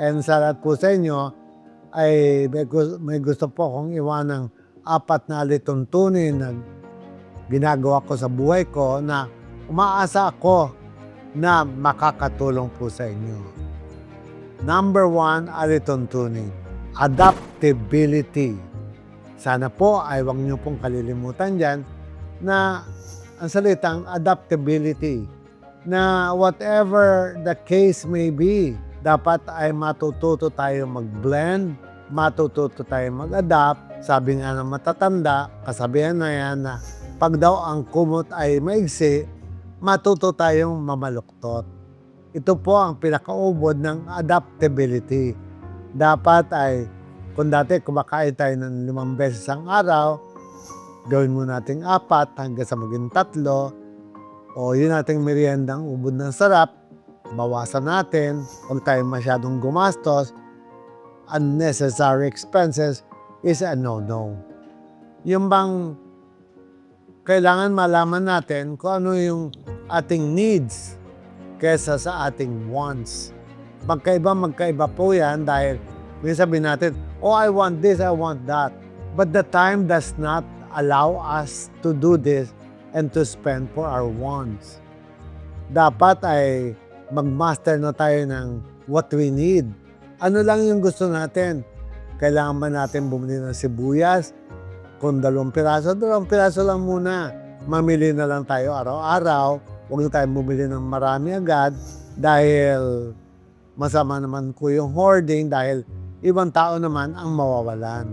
And sa lahat po sa inyo ay may gusto po akong iwanang 4 na alituntunin na ginagawa ko sa buhay ko na umaasa ako na makakatulong po sa inyo. Number 1, alituntunin, adaptability. Sana po ay huwag niyo pong kalilimutan dyan na ang salitang adaptability, na whatever the case may be, dapat ay matututo tayo mag-blend, matututo tayo mag-adapt. Sabi nga ng matatanda, kasabihan na yan na pag daw ang kumot ay maigsi, matuto tayong mamaluktot. Ito po ang pinakaubod ng adaptability. Dapat ay, kung dati kumakain tayo ng 5 beses ang araw, gawin mo nating 4 hanggang sa maging 3, o yun nating meriendang ubod ng sarap, bawasan natin, huwag tayong masyadong gumastos. Unnecessary expenses is a no-no. Yung bang kailangan malaman natin kung ano yung ating needs kesa sa ating wants. Magkaiba po yan dahil may sabihin natin, oh, I want this, I want that. But the time does not allow us to do this and to spend for our wants. Dapat ay mag-master na tayo ng what we need. Ano lang yung gusto natin? Kailangan ba natin bumili ng sibuyas? Kung 2 piraso, 2 piraso lang muna. Mamili na lang tayo araw-araw. Huwag na tayo bumili ng marami agad dahil masama naman po yung hoarding dahil ibang tao naman ang mawawalan.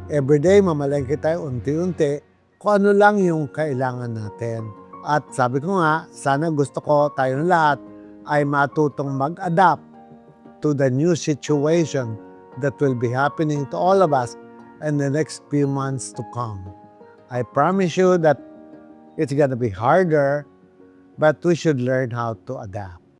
Everyday, mamalengke tayo unti-unti kung ano lang yung kailangan natin. At sabi ko nga, sana gusto ko tayong lahat ay matutong mag-adapt to the new situation that will be happening to all of us in the next few months to come. I promise you that it's gonna be harder, but we should learn how to adapt.